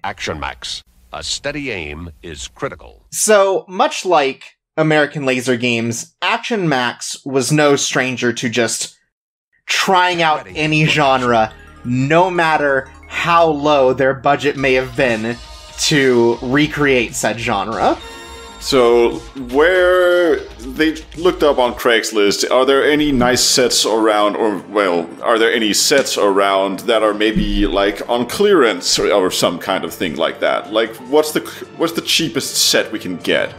Action Max. A steady aim is critical. So, much like American laser games, Action Max was no stranger to just trying out any genre, no matter how low their budget may have been to recreate said genre. So, where they looked up on Craigslist, are there any nice sets around, or, well, are there any sets around that are maybe, like, on clearance or some kind of thing like that? Like, what's the cheapest set we can get?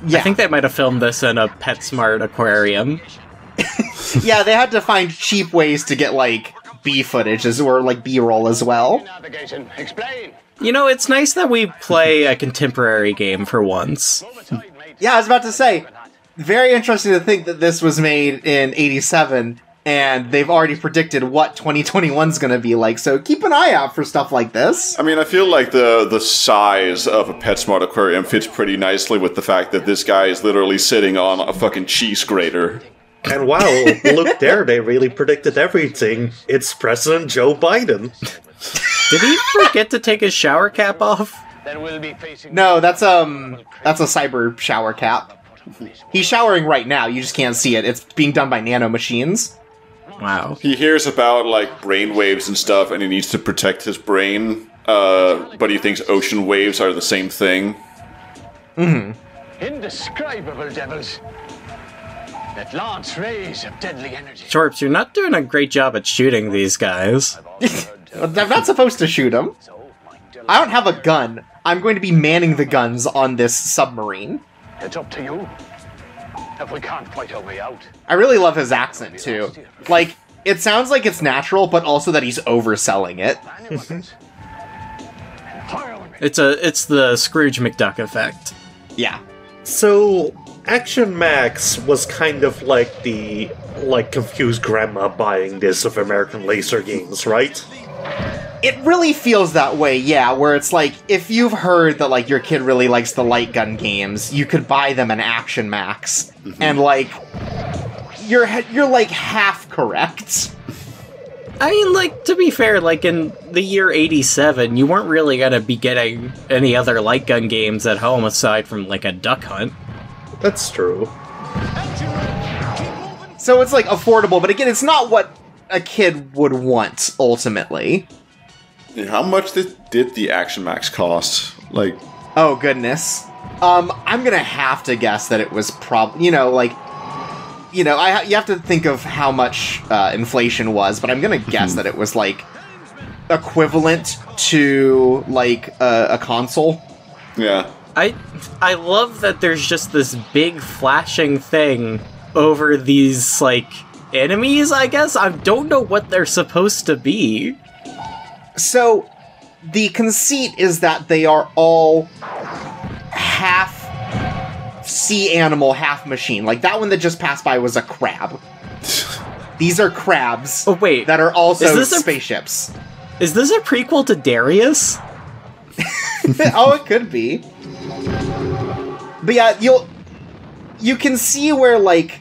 Yeah. I think they might have filmed this in a PetSmart aquarium. Yeah, they had to find cheap ways to get, like, B footage, or, like, B-roll as well. You know, it's nice that we play a contemporary game for once. Yeah, I was about to say, very interesting to think that this was made in 87, and they've already predicted what 2021's gonna be like, so keep an eye out for stuff like this. I mean, I feel like the size of a PetSmart aquarium fits pretty nicely with the fact that this guy is literally sitting on a fucking cheese grater. And wow, look there, they really predicted everything. It's President Joe Biden. Did he forget to take his shower cap off? No, that's a cyber shower cap. He's showering right now, you just can't see it. It's being done by nano machines. Wow. He hears about, like, brain waves and stuff, and he needs to protect his brain, but he thinks ocean waves are the same thing. Mm-hmm. Indescribable devils that launch rays of deadly energy. Torps, you're not doing a great job at shooting these guys. I'm not supposed to shoot them. I don't have a gun. I'm going to be manning the guns on this submarine. It's up to you. If we can't fight our way out. I really love his accent, too. Like, it sounds like it's natural, but also that he's overselling it. It's the Scrooge McDuck effect. Yeah. So, Action Max was kind of like the, confused grandma buying this of American laser games, right? It really feels that way, yeah, where it's like, if you've heard that, like, your kid really likes the light gun games, you could buy them in Action Max, and, like, you're like, half correct. I mean, like, to be fair, like, in the year 87, you weren't really gonna be getting any other light gun games at home aside from, like, a Duck Hunt. That's true. So it's, like, affordable, but again, it's not what a kid would want, ultimately. How much did the Action Max cost? Like, oh goodness. I'm gonna have to guess that it was you have to think of how much inflation was, but I'm gonna guess that it was like equivalent to like a console. Yeah. I love that there's just this big flashing thing over these like enemies, I guess. I don't know what they're supposed to be. So, the conceit is that they are all half sea animal, half machine. Like, that one that just passed by was a crab. These are crabs that are also spaceships. Is this a prequel to Darius? Oh, it could be. But yeah, you can see where, like,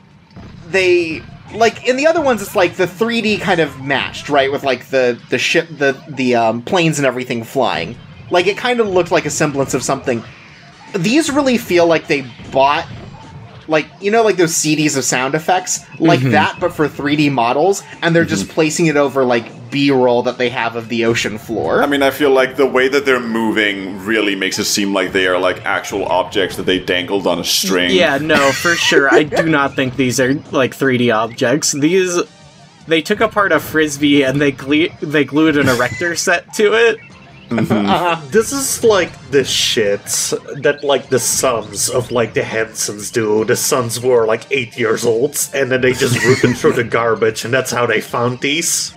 they... Like, in the other ones, it's like the 3D kind of matched, right? With, like, the ship, the planes and everything flying. Like, it kind of looked like a semblance of something. These really feel like they bought, like, you know, like those CDs of sound effects? Like that, but for 3D models, and they're just placing it over, like, B-roll that they have of the ocean floor. I mean, I feel like the way that they're moving really makes it seem like they are, like, actual objects that they dangled on a string. Yeah, no, for sure. I do not think these are, like, 3D objects. They took apart a Frisbee and they glued an erector set to it. This is like the shit that, like, the sons of, like, the Hensons do. The sons were, like, 8 years old, and then they just root them through the garbage, and that's how they found these.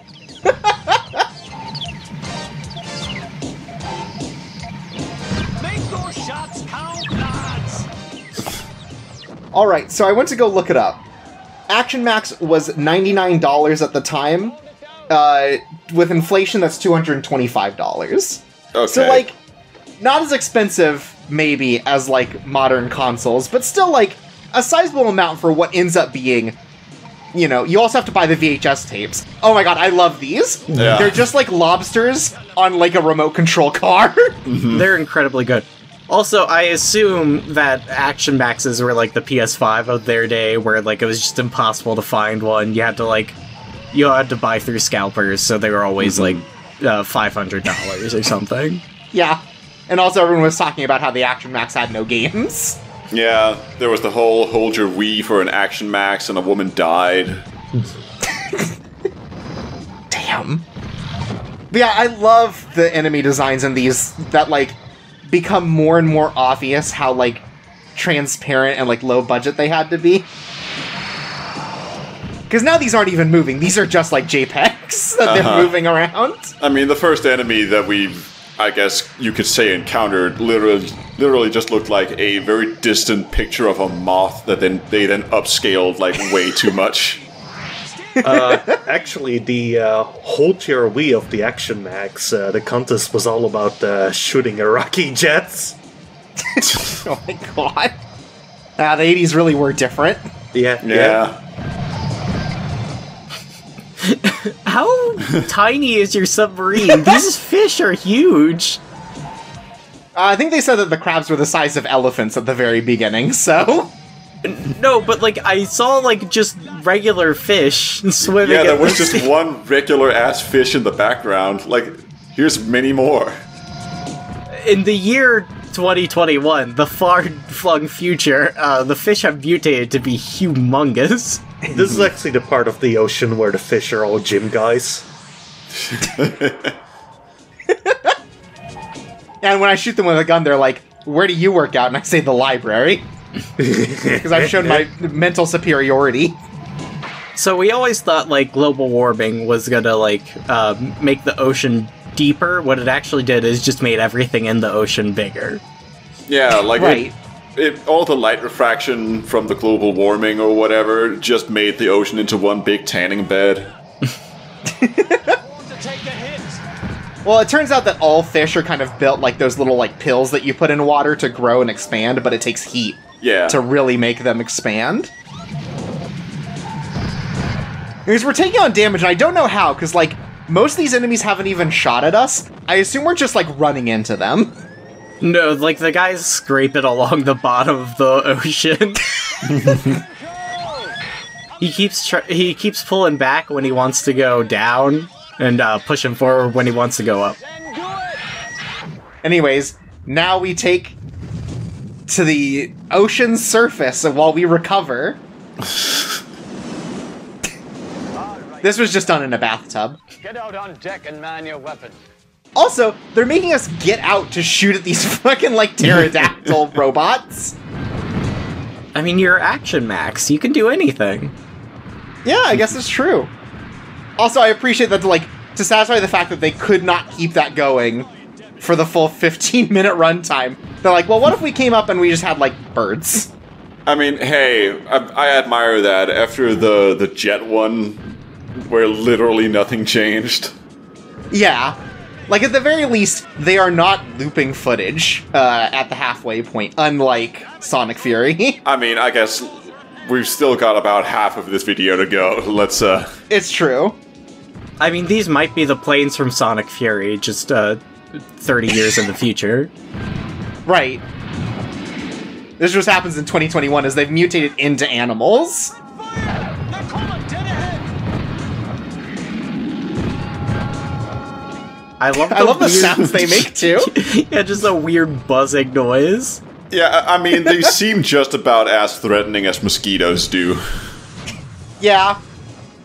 Alright, so I went to go look it up. Action Max was $99 at the time. With inflation, that's $225. Okay. So, like, not as expensive, maybe, as, like, modern consoles, but still, like, a sizable amount for what ends up being, you know, you also have to buy the VHS tapes. Oh my god, I love these. Yeah. They're just like lobsters on, like, a remote control car. They're incredibly good. Also, I assume that Action Maxes were like the PS5 of their day, where like it was just impossible to find one. You had to buy through scalpers, so they were always like $500 or something. Yeah. And also everyone was talking about how the Action Max had no games. Yeah, there was the whole hold your Wii for an Action Max and a woman died. Damn. But yeah, I love the enemy designs in these that, like, become more and more obvious how, like, transparent and, like, low budget they had to be. Because now these aren't even moving. These are just, like, JPEGs that they're moving around. I mean, the first enemy that we've, I guess you could say, encountered literally just looked like a very distant picture of a moth that they then upscaled, like, way too much. Actually, the hold your Wii of the Action Max, the contest was all about shooting Iraqi jets. Oh my god. The 80s really were different. Yeah. How tiny is your submarine? These fish are huge. I think they said that the crabs were the size of elephants at the very beginning, so... No, but like I saw like just regular fish swimming. Yeah, there was just one regular-ass fish in the background. Like, here's many more. In the year 2021, the far-flung future, the fish have mutated to be humongous. This is actually the part of the ocean where the fish are all gym guys. And when I shoot them with a gun, they're like, "Where do you work out?" And I say, "The library." Because I've shown my mental superiority. So we always thought, like, global warming was gonna, like, make the ocean deeper. What it actually did is just made everything in the ocean bigger. Yeah, like, Right. all the light refraction from the global warming or whatever just made the ocean into one big tanning bed. Well, it turns out that all fish are kind of built like those little, like, pills that you put in water to grow and expand, but it takes heat to really make them expand. Because we're taking on damage, and I don't know how, because, like, most of these enemies haven't even shot at us. I assume we're just, like, running into them. No, like, the guys scrape it along the bottom of the ocean. He keeps pulling back when he wants to go down, and pushing forward when he wants to go up. Anyways, now we take to the ocean surface while we recover. This was just done in a bathtub. Get out on deck and man your weapons. Also, they're making us get out to shoot at these fucking, like, pterodactyl robots. I mean, you're Action Max. You can do anything. Yeah, I guess it's true. Also, I appreciate that, like, to satisfy the fact that they could not keep that going for the full 15-minute runtime, they're like, well, what if we came up and we just had, like, birds? I mean, hey, I admire that after the jet one, where literally nothing changed. Yeah. Like, at the very least, they are not looping footage at the halfway point, unlike Sonic Fury. I mean, I guess we've still got about half of this video to go. Let's, It's true. I mean, these might be the planes from Sonic Fury, just 30 years in the future. Right. This just happens in 2021 as they've mutated into animals. I love the sounds they make, too. Yeah, just a weird buzzing noise. yeah, I mean, they seem just about as threatening as mosquitoes do. Yeah.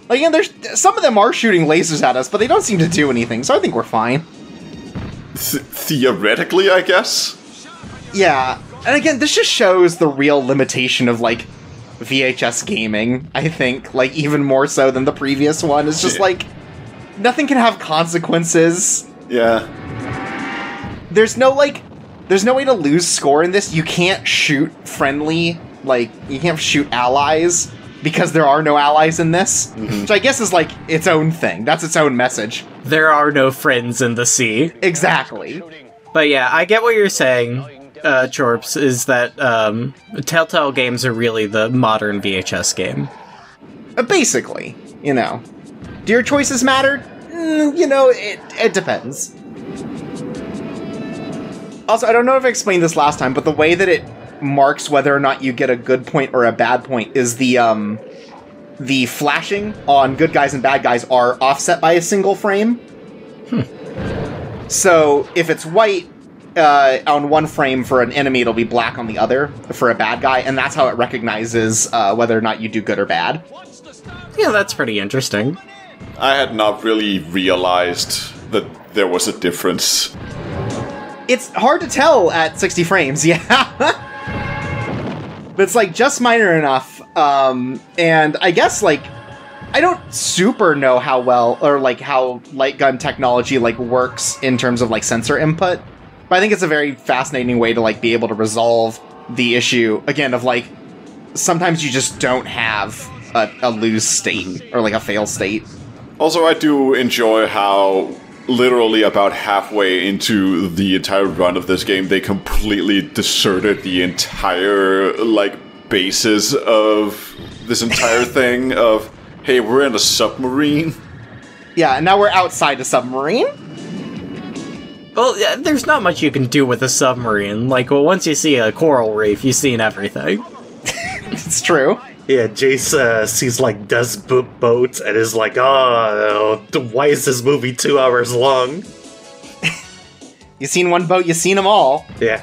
Like, again, some of them are shooting lasers at us, but they don't seem to do anything, so I think we're fine. Theoretically, I guess? Yeah. And again, this just shows the real limitation of, like, VHS gaming, I think. Like, even more so than the previous one. It's just, like, nothing can have consequences. Yeah. There's no way to lose score in this. You can't shoot friendly, like, you can't shoot allies, because there are no allies in this. Mm-hmm. Which I guess is, like, its own thing. That's its own message. There are no friends in the sea. Exactly. But yeah, I get what you're saying, Chorps, is that Telltale games are really the modern VHS game. Basically, you know. Do your choices matter? You know, it depends. Also, I don't know if I explained this last time, but the way that it marks whether or not you get a good point or a bad point is the flashing on good guys and bad guys are offset by a single frame. So if it's white on one frame for an enemy, it'll be black on the other for a bad guy, and that's how it recognizes whether or not you do good or bad. Yeah, that's pretty interesting. I had not really realized that there was a difference. It's hard to tell at 60 frames, yeah. But it's, like, just minor enough, and I guess, like, I don't super know how well, or, like, how light gun technology, like, works in terms of, like, sensor input, but I think it's a very fascinating way to, like, be able to resolve the issue, again, of, like, sometimes you just don't have a lose state, or, like, a fail state. Also, I do enjoy how literally about halfway into the entire run of this game, they completely deserted the entire, like, basis of this entire thing of, hey, we're in a submarine. Yeah, and now we're outside a submarine? Well, yeah, there's not much you can do with a submarine. Like, well, once you see a coral reef, you've seen everything. It's true. Yeah, Jace sees, like, Des boats and is like, oh, why is this movie 2 hours long? You seen one boat, you seen them all. Yeah.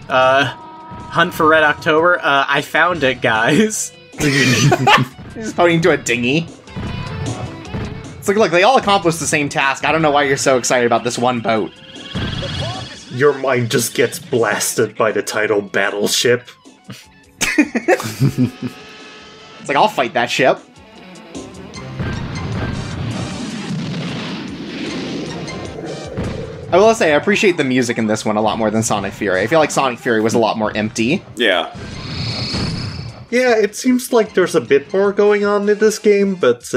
Hunt for Red October. I found it, guys. He's pointing to a dinghy. It's like, look, they all accomplished the same task. I don't know why you're so excited about this one boat. Your mind just gets blasted by the title Battleship. It's like, I'll fight that ship. I will say, I appreciate the music in this one a lot more than Sonic Fury. I feel like Sonic Fury was a lot more empty. Yeah. Yeah, it seems like there's a bit more going on in this game, but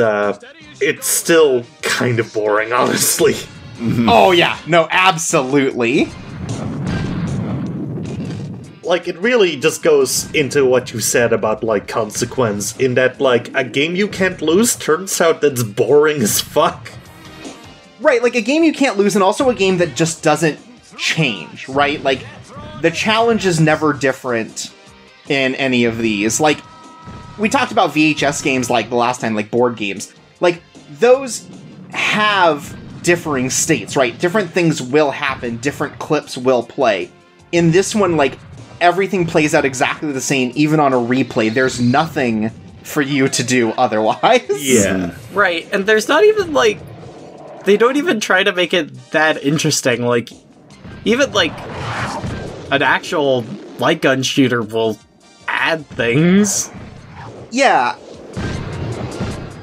it's still kind of boring, honestly. Oh yeah, no, absolutely. Like, it really just goes into what you said about, like, consequence, in that, like, a game you can't lose turns out that's boring as fuck. Right, like a game you can't lose, and also a game that just doesn't change, right? Like, the challenge is never different in any of these. Like, we talked about VHS games, like, the last time, like, board games. Like, those have differing states, right? Different things will happen, different clips will play. In this one, like, everything plays out exactly the same, even on a replay. There's nothing for you to do otherwise. Yeah. Right, and there's not even, like... They don't even try to make it that interesting. Like, even, like, an actual light gun shooter will add things. Yeah.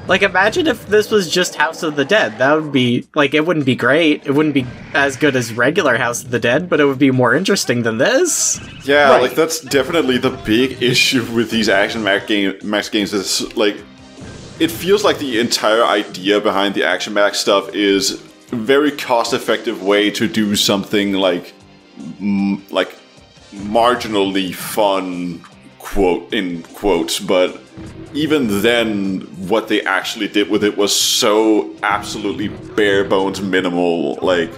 Like, imagine if this was just House of the Dead. That would be, like, it wouldn't be great. It wouldn't be as good as regular House of the Dead, but it would be more interesting than this. Yeah, Right. like, that's definitely the big issue with these Action Max games is, like, it feels like the entire idea behind the Action Max stuff is a very cost-effective way to do something like marginally fun, quote, in quotes, but even then, what they actually did with it was so absolutely bare-bones minimal. Like,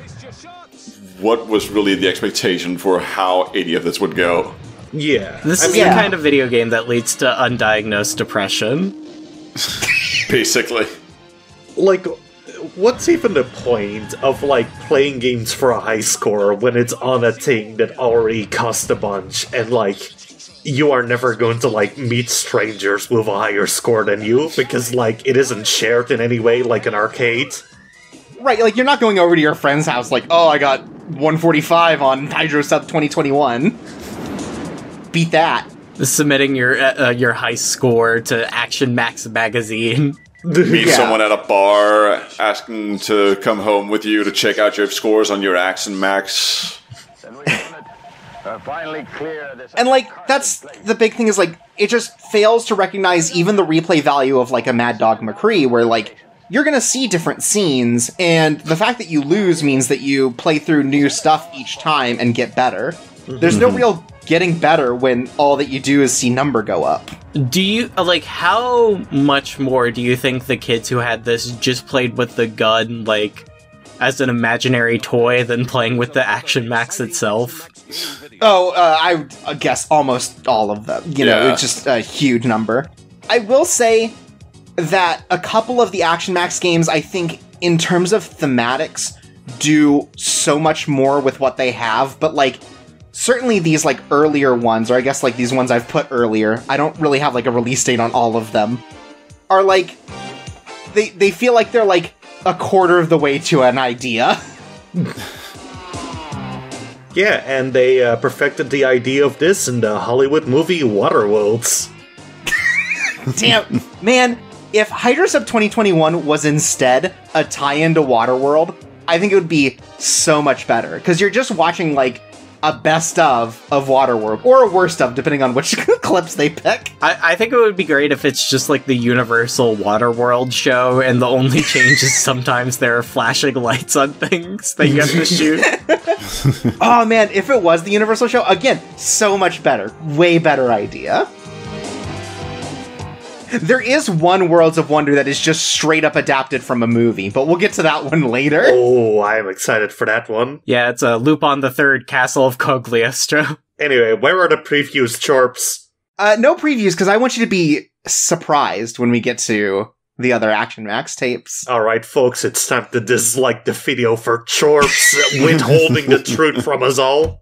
what was really the expectation for how any of this would go? Yeah. This is the kind of video game that leads to undiagnosed depression. Basically. Like, what's even the point of, like, playing games for a high score when it's on a thing that already cost a bunch, and, like, you are never going to, like, meet strangers with a higher score than you, because, like, it isn't shared in any way like an arcade? Right, like, you're not going over to your friend's house like, oh, I got 145 on Hydrosub 2021. Beat that. Submitting your high score to Action Max magazine. Meet someone at a bar, asking to come home with you to check out your scores on your Action Max. Finally clear this. And, like, that's the big thing is, like, it just fails to recognize even the replay value of, like, a Mad Dog McCree, where, like, you're gonna see different scenes, and the fact that you lose means that you play through new stuff each time and get better. There's no real getting better when all that you do is see number go up. Do you, like, how much more do you think the kids who had this just played with the gun, like, as an imaginary toy than playing with the Action Max itself. Oh, I would guess almost all of them. You know, it's just a huge number. I will say that a couple of the Action Max games, I think, in terms of thematics, do so much more with what they have, but, like, certainly these, like, earlier ones, or I guess, like, these ones I've put earlier, I don't really have, like, a release date on all of them, are, like, they feel like they're, like, a quarter of the way to an idea. Yeah, and they perfected the idea of this in the Hollywood movie Waterworlds. Damn, man, if Hydrosub 2021 was instead a tie-in to Waterworld, I think it would be so much better, because you're just watching, like, a best of Waterworld, or a worst of, depending on which clips they pick. I think it would be great if it's just like the Universal Waterworld show, and the only change is sometimes there are flashing lights on things that you have to shoot. Oh man, if it was the Universal show, again, so much better. Way better idea. There is one Worlds of Wonder that is just straight up adapted from a movie, but we'll get to that one later. Oh, I'm excited for that one. Yeah, it's a Lupin the Third Castle of Cagliostro. Anyway, where are the previews, Chorps? No previews, because I want you to be surprised when we get to the other Action Max tapes. Alright, folks, it's time to dislike the video for Chorps withholding the truth from us all.